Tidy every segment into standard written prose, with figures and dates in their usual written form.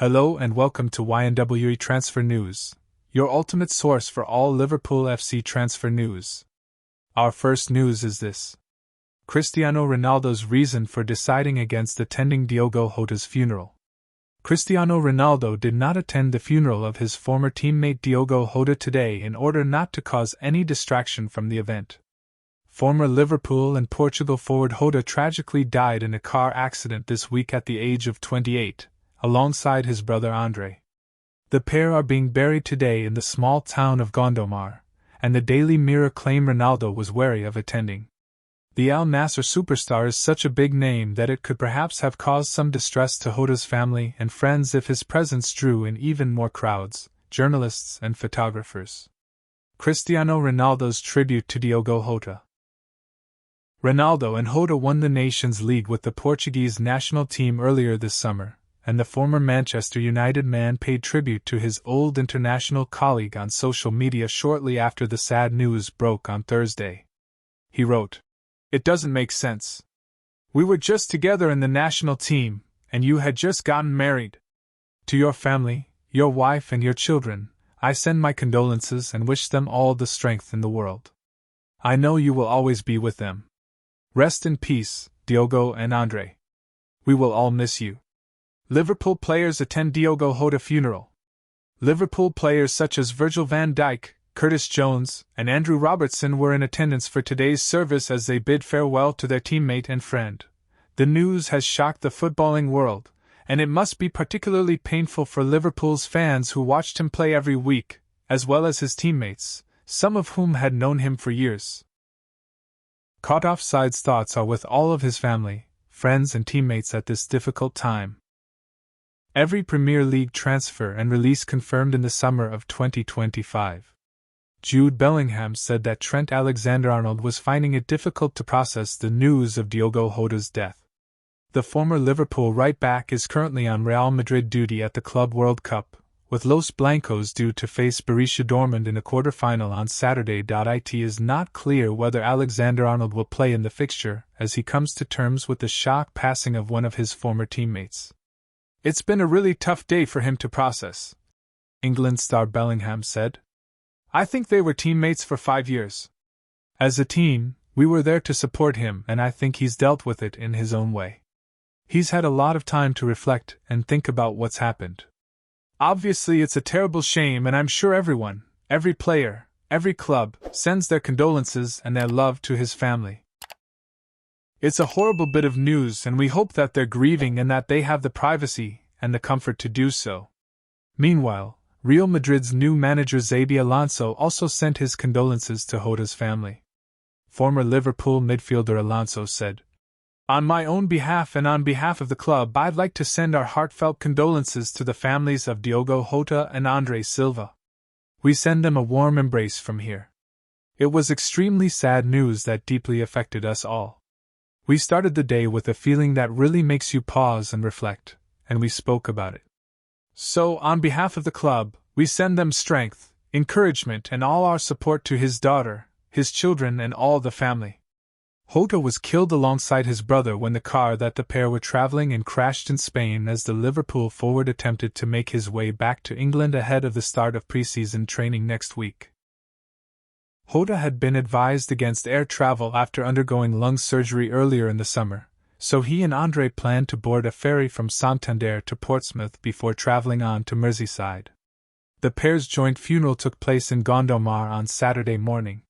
Hello and welcome to YNWE Transfer News, your ultimate source for all Liverpool FC transfer news. Our first news is this. Cristiano Ronaldo's reason for deciding against attending Diogo Jota's funeral. Cristiano Ronaldo did not attend the funeral of his former teammate Diogo Jota today in order not to cause any distraction from the event. Former Liverpool and Portugal forward Jota tragically died in a car accident this week at the age of 28. Alongside his brother Andre. The pair are being buried today in the small town of Gondomar, and the Daily Mirror claimed Ronaldo was wary of attending. The Al Nassr superstar is such a big name that it could perhaps have caused some distress to Jota's family and friends if his presence drew in even more crowds, journalists and photographers. Cristiano Ronaldo's tribute to Diogo Jota. Ronaldo and Jota won the Nations League with the Portuguese national team earlier this summer, and the former Manchester United man paid tribute to his old international colleague on social media shortly after the sad news broke on Thursday. He wrote, "It doesn't make sense. We were just together in the national team, and you had just gotten married. To your family, your wife and your children, I send my condolences and wish them all the strength in the world. I know you will always be with them. Rest in peace, Diogo and Andre. We will all miss you." Liverpool players attend Diogo Jota funeral. Liverpool players such as Virgil van Dijk, Curtis Jones, and Andrew Robertson were in attendance for today's service as they bid farewell to their teammate and friend. The news has shocked the footballing world, and it must be particularly painful for Liverpool's fans who watched him play every week, as well as his teammates, some of whom had known him for years. Caught Offside's thoughts are with all of his family, friends and teammates at this difficult time. Every Premier League transfer and release confirmed in the summer of 2025. Jude Bellingham said that Trent Alexander-Arnold was finding it difficult to process the news of Diogo Jota's death. The former Liverpool right-back is currently on Real Madrid duty at the Club World Cup, with Los Blancos due to face Borussia Dortmund in a quarter-final on Saturday. It is not clear whether Alexander-Arnold will play in the fixture as he comes to terms with the shock passing of one of his former teammates. "It's been a really tough day for him to process," England star Bellingham said. "I think they were teammates for 5 years. As a team, we were there to support him and I think he's dealt with it in his own way. He's had a lot of time to reflect and think about what's happened. Obviously it's a terrible shame and I'm sure everyone, every player, every club, sends their condolences and their love to his family. It's a horrible bit of news and we hope that they're grieving and that they have the privacy and the comfort to do so." Meanwhile, Real Madrid's new manager Xabi Alonso also sent his condolences to Jota's family. Former Liverpool midfielder Alonso said, "On my own behalf and on behalf of the club, I'd like to send our heartfelt condolences to the families of Diogo Jota and Andre Silva. We send them a warm embrace from here. It was extremely sad news that deeply affected us all. We started the day with a feeling that really makes you pause and reflect, and we spoke about it. So, on behalf of the club, we send them strength, encouragement and all our support to his daughter, his children and all the family." Jota was killed alongside his brother when the car that the pair were traveling in crashed in Spain as the Liverpool forward attempted to make his way back to England ahead of the start of pre-season training next week. Jota had been advised against air travel after undergoing lung surgery earlier in the summer, so he and Andre planned to board a ferry from Santander to Portsmouth before traveling on to Merseyside. The pair's joint funeral took place in Gondomar on Saturday morning.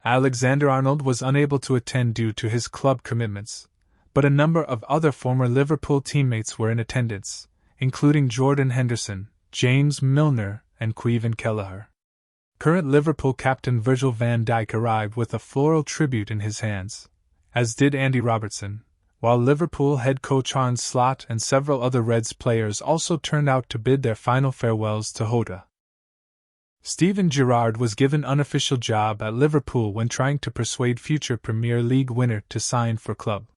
Alexander-Arnold was unable to attend due to his club commitments, but a number of other former Liverpool teammates were in attendance, including Jordan Henderson, James Milner, and Caoimhin Kelleher. Current Liverpool captain Virgil van Dijk arrived with a floral tribute in his hands, as did Andy Robertson, while Liverpool head coach Arne Slot and several other Reds players also turned out to bid their final farewells to Jota. Steven Gerrard was given unofficial job at Liverpool when trying to persuade future Premier League winner to sign for club.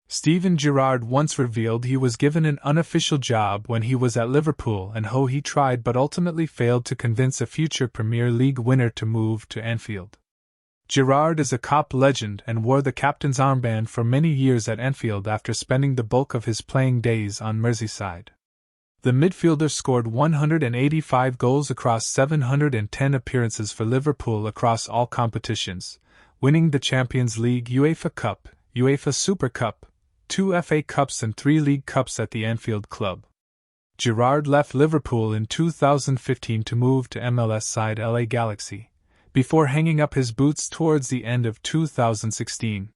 Steven Gerrard once revealed he was given an unofficial job when he was at Liverpool and he tried but ultimately failed to convince a future Premier League winner to move to Anfield. Gerrard is a Kop legend and wore the captain's armband for many years at Anfield after spending the bulk of his playing days on Merseyside. The midfielder scored 185 goals across 710 appearances for Liverpool across all competitions, winning the Champions League, UEFA Cup, UEFA Super Cup, 2 FA Cups and 3 League Cups at the Anfield Club. Gerrard left Liverpool in 2015 to move to MLS side LA Galaxy, before hanging up his boots towards the end of 2016.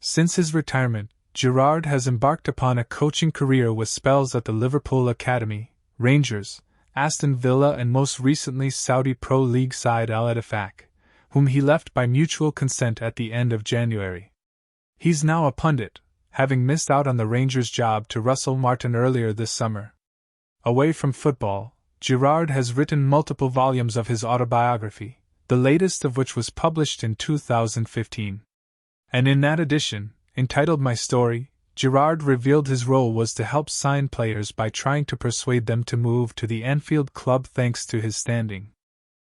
Since his retirement, Gerrard has embarked upon a coaching career with spells at the Liverpool Academy, Rangers, Aston Villa and most recently Saudi Pro League side Al Ettifaq, whom he left by mutual consent at the end of January. He's now a pundit, having missed out on the Rangers job to Russell Martin earlier this summer. Away from football, Gerrard has written multiple volumes of his autobiography, the latest of which was published in 2015. And in that edition, entitled My Story, Gerrard revealed his role was to help sign players by trying to persuade them to move to the Anfield Club thanks to his standing.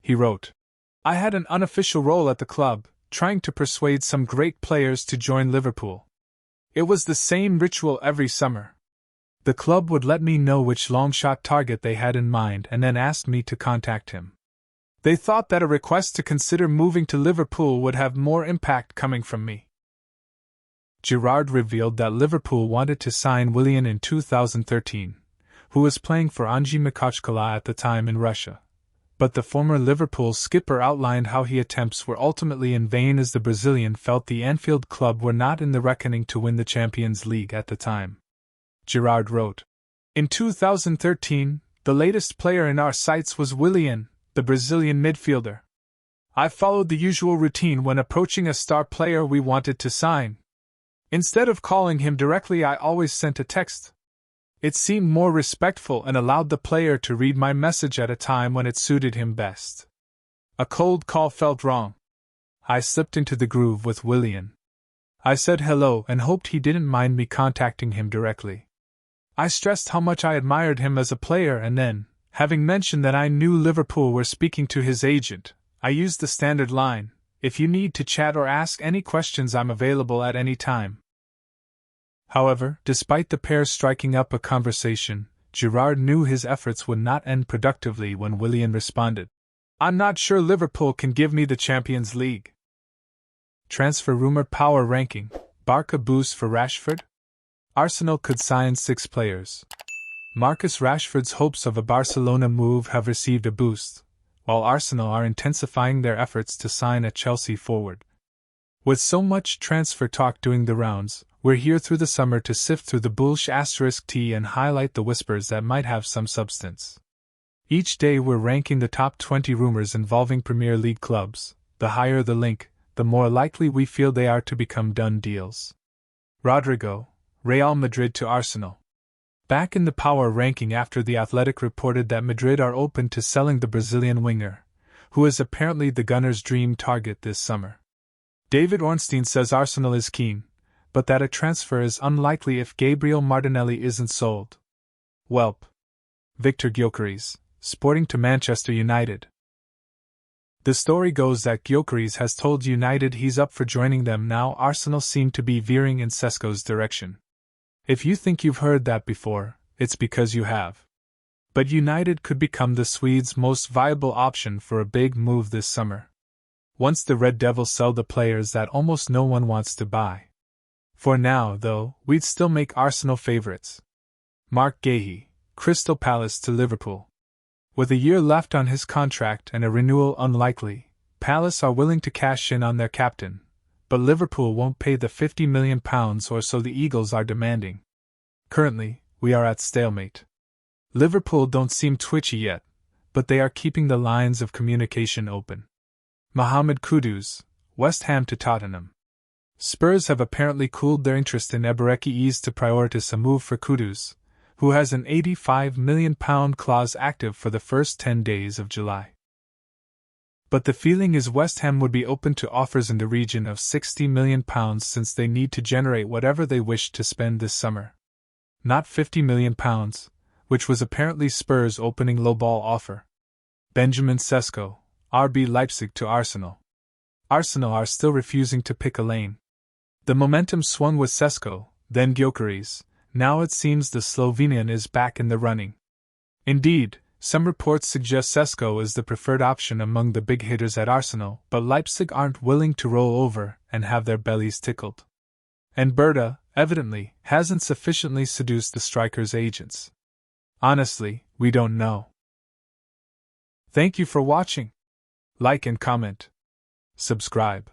He wrote, "I had an unofficial role at the club, trying to persuade some great players to join Liverpool. It was the same ritual every summer. The club would let me know which long-shot target they had in mind and then asked me to contact him. They thought that a request to consider moving to Liverpool would have more impact coming from me." Gerrard revealed that Liverpool wanted to sign Willian in 2013, who was playing for Anzhi Makhachkala at the time in Russia. But the former Liverpool skipper outlined how his attempts were ultimately in vain as the Brazilian felt the Anfield club were not in the reckoning to win the Champions League at the time. Gerrard wrote, "In 2013, the latest player in our sights was Willian, the Brazilian midfielder. I followed the usual routine when approaching a star player we wanted to sign. Instead of calling him directly, I always sent a text. It seemed more respectful and allowed the player to read my message at a time when it suited him best. A cold call felt wrong. I slipped into the groove with Willian. I said hello and hoped he didn't mind me contacting him directly. I stressed how much I admired him as a player and then, having mentioned that I knew Liverpool were speaking to his agent, I used the standard line, 'If you need to chat or ask any questions, I'm available at any time.'" However, despite the pair striking up a conversation, Gerrard knew his efforts would not end productively when Willian responded, "I'm not sure Liverpool can give me the Champions League." Transfer rumor power ranking, Barca boost for Rashford? Arsenal could sign 6 players. Marcus Rashford's hopes of a Barcelona move have received a boost, while Arsenal are intensifying their efforts to sign a Chelsea forward. With so much transfer talk doing the rounds, we're here through the summer to sift through the *T and highlight the whispers that might have some substance. Each day we're ranking the top 20 rumors involving Premier League clubs. The higher the link, the more likely we feel they are to become done deals. Rodrigo, Real Madrid to Arsenal. Back in the power ranking after The Athletic reported that Madrid are open to selling the Brazilian winger, who is apparently the Gunners' dream target this summer. David Ornstein says Arsenal is keen, but that a transfer is unlikely if Gabriel Martinelli isn't sold. Welp. Victor Gyökeres, Sporting to Manchester United. The story goes that Gyökeres has told United he's up for joining them now. Arsenal seem to be veering in Sesko's direction. If you think you've heard that before, it's because you have. But United could become the Swedes' most viable option for a big move this summer. Once the Red Devils sell the players that almost no one wants to buy. For now, though, we'd still make Arsenal favourites. Mark Gahey, Crystal Palace to Liverpool. With a year left on his contract and a renewal unlikely, Palace are willing to cash in on their captain, but Liverpool won't pay the £50 million or so the Eagles are demanding. Currently, we are at stalemate. Liverpool don't seem twitchy yet, but they are keeping the lines of communication open. Mohamed Kudus, West Ham to Tottenham. Spurs have apparently cooled their interest in Eberechi to prioritize a move for Kudus, who has an £85 million clause active for the first 10 days of July. But the feeling is West Ham would be open to offers in the region of £60 million since they need to generate whatever they wish to spend this summer. Not £50 million, which was apparently Spurs' opening lowball offer. Benjamin Sesko, RB Leipzig to Arsenal. Arsenal are still refusing to pick a lane. The momentum swung with Sesko, then Gyökeres, now it seems the Slovenian is back in the running. Indeed, some reports suggest Sesko is the preferred option among the big hitters at Arsenal, but Leipzig aren't willing to roll over and have their bellies tickled. And Berta, evidently, hasn't sufficiently seduced the striker's agents. Honestly, we don't know. Thank you for watching. Like and comment. Subscribe.